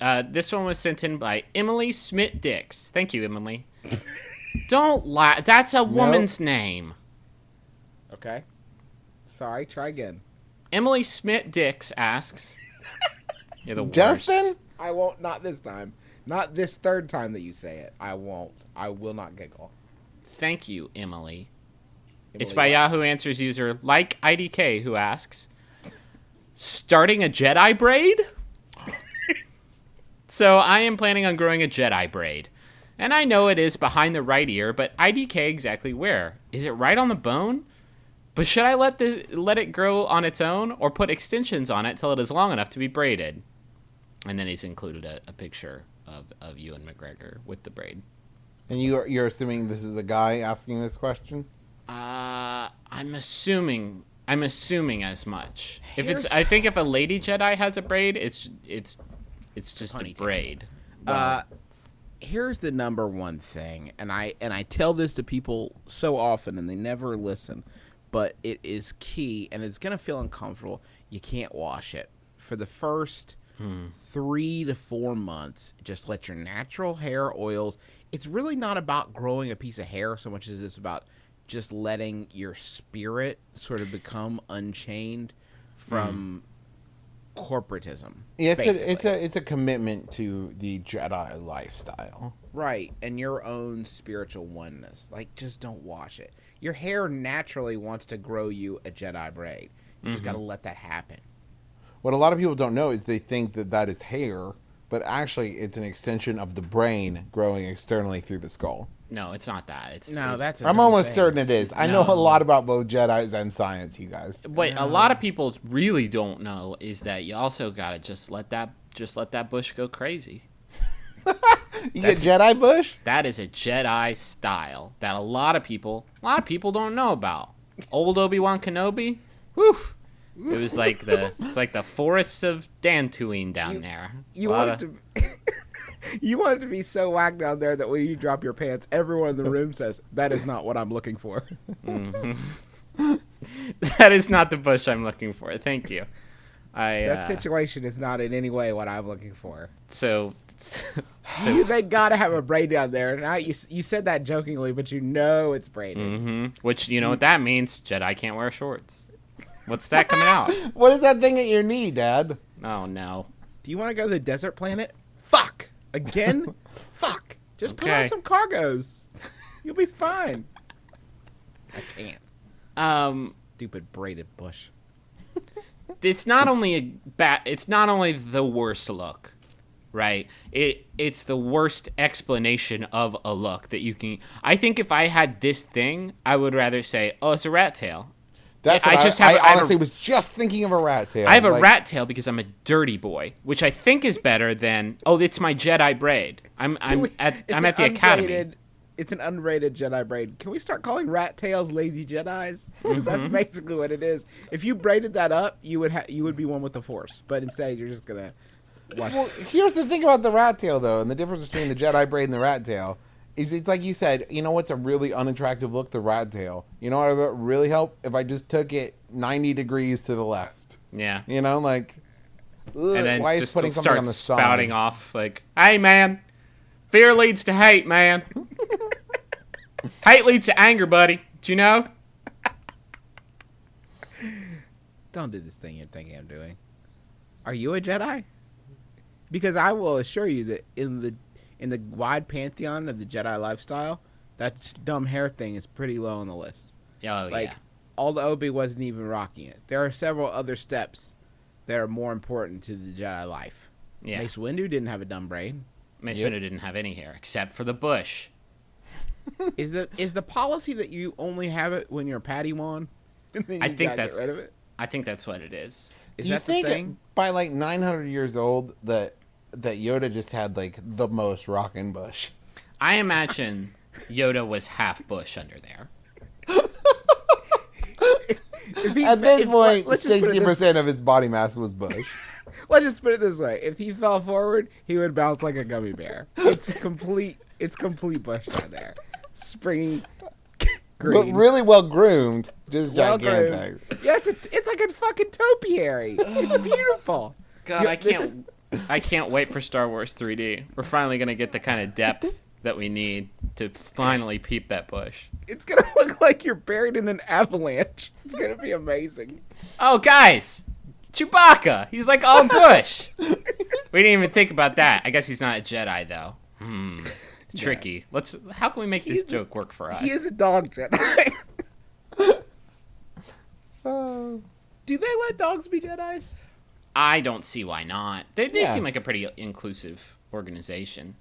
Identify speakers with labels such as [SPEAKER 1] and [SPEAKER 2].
[SPEAKER 1] This one was sent in by Emily Smith-Dix. Thank you, Emily. Don't lie. That's a woman's name.
[SPEAKER 2] Okay. Sorry, try again.
[SPEAKER 1] Emily Smith-Dix asks... You're the worst.
[SPEAKER 3] Justin?
[SPEAKER 2] I won't, not this time. Not this third time that you say it. I won't. I will not giggle.
[SPEAKER 1] Thank you, Emily. It's
[SPEAKER 2] Emily
[SPEAKER 1] by
[SPEAKER 2] what?
[SPEAKER 1] Yahoo Answers user like IDK, who asks, starting a Jedi braid? So I am planning on growing a Jedi braid. And I know it is behind the right ear, but IDK exactly where? Is it right on the bone? But should I let it grow on its own, or put extensions on it till it is long enough to be braided? And then he's included a picture of Ewan McGregor with the braid.
[SPEAKER 3] And you're assuming this is a guy asking this question?
[SPEAKER 1] I'm assuming as much. I think if a lady Jedi has a braid, it's just a braid.
[SPEAKER 2] Here's the number one thing, and I tell this to people so often, and they never listen, but it is key, and it's gonna feel uncomfortable. You can't wash it for the first 3 to 4 months. Just let your natural hair oils. It's really not about growing a piece of hair so much as it's about just letting your spirit sort of become unchained from corporatism.
[SPEAKER 3] Yeah, it's a commitment to the Jedi lifestyle.
[SPEAKER 2] Right, and your own spiritual oneness. Like, just don't wash it. Your hair naturally wants to grow you a Jedi braid. You just got to let that happen.
[SPEAKER 3] What a lot of people don't know is they think that is hair, but actually it's an extension of the brain growing externally through the skull.
[SPEAKER 1] No, it's not that.
[SPEAKER 3] I'm almost certain it is. I know a lot about both Jedis and science, you guys.
[SPEAKER 1] What a lot of people really don't know is that you also gotta just let that bush go crazy.
[SPEAKER 3] You get Jedi bush?
[SPEAKER 1] That is a Jedi style that a lot of people don't know about. Old Obi-Wan Kenobi, whew. It was like the forests of Dantooine down there.
[SPEAKER 2] You want it to be so whack down there that when you drop your pants, everyone in the room says, "That is not what I'm looking for."
[SPEAKER 1] That is not the bush I'm looking for. Thank you.
[SPEAKER 2] That situation is not in any way what I'm looking for.
[SPEAKER 1] So
[SPEAKER 2] They gotta have a braid down there. Now you said that jokingly, but you know it's braided.
[SPEAKER 1] Which, you know what that means? Jedi can't wear shorts. What's that coming out?
[SPEAKER 3] What is that thing at your knee, Dad?
[SPEAKER 1] Oh, no.
[SPEAKER 2] Do you want to go to the desert planet? Fuck! Again? Fuck! Just put on some cargos. You'll be fine. I can't. Stupid braided bush.
[SPEAKER 1] It's not only the worst look, right? It's the worst explanation of a look that you can. I think if I had this thing, I would rather say, "Oh, it's a rat tail."
[SPEAKER 3] I honestly was just thinking of a rat tail.
[SPEAKER 1] I have a rat tail because I'm a dirty boy, which I think is better than, "Oh, it's my Jedi braid." I'm at the academy.
[SPEAKER 2] It's an unrated Jedi braid. Can we start calling rat tails lazy Jedis? Because that's basically what it is. If you braided that up, you would be one with the Force. But instead, you're just gonna watch.
[SPEAKER 3] Well, here's the thing about the rat tail, though, and the difference between the Jedi braid and the rat tail is it's like you said. You know what's a really unattractive look? The rat tail. You know what would really help if I just took it 90 degrees to the left.
[SPEAKER 1] Yeah.
[SPEAKER 3] You know, like.
[SPEAKER 1] And then
[SPEAKER 3] why
[SPEAKER 1] just
[SPEAKER 3] is putting something on the side?
[SPEAKER 1] spouting off like, "Hey, man, fear leads to hate, man. Hate leads to anger, buddy. Do you know?"
[SPEAKER 2] Don't do this thing you're thinking I'm doing. Are you a Jedi? Because I will assure you that in the wide pantheon of the Jedi lifestyle, that dumb hair thing is pretty low on the list.
[SPEAKER 1] Oh,
[SPEAKER 2] Like, Alda Obi wasn't even rocking it. There are several other steps that are more important to the Jedi life.
[SPEAKER 1] Yeah.
[SPEAKER 2] Mace Windu didn't have a dumb braid.
[SPEAKER 1] Mace Windu didn't have any hair except for the bush.
[SPEAKER 2] Is the policy that you only have it when you're a Padawan? And then
[SPEAKER 1] I
[SPEAKER 2] you
[SPEAKER 1] think
[SPEAKER 2] gotta get rid of it?
[SPEAKER 1] I think that's what it is.
[SPEAKER 2] Is
[SPEAKER 3] Do you
[SPEAKER 2] that the
[SPEAKER 3] think
[SPEAKER 2] thing?
[SPEAKER 3] by like 900 years old that Yoda just had like the most rockin' bush?
[SPEAKER 1] I imagine Yoda was half bush under there.
[SPEAKER 3] At this point,
[SPEAKER 2] let's just put it
[SPEAKER 3] 60% of his body mass was bush.
[SPEAKER 2] Let's just put it this way: if he fell forward, he would bounce like a gummy bear. It's complete bush down there, springy, green,
[SPEAKER 3] But really well groomed, just
[SPEAKER 2] well
[SPEAKER 3] gigantic.
[SPEAKER 2] groomed. Yeah, it's like a fucking topiary. It's beautiful.
[SPEAKER 1] God, I can't I can't wait for Star Wars 3D. We're finally going to get the kind of depth that we need to finally peep that bush.
[SPEAKER 2] It's gonna look like you're buried in an avalanche. It's gonna be amazing.
[SPEAKER 1] Oh, guys! Chewbacca! He's like all bush! We didn't even think about that. I guess he's not a Jedi, though. Tricky. How can we make this joke work for us?
[SPEAKER 2] He is a dog Jedi. Do they let dogs be Jedis?
[SPEAKER 1] I don't see why not. They
[SPEAKER 3] Yeah.
[SPEAKER 1] seem like a pretty inclusive organization.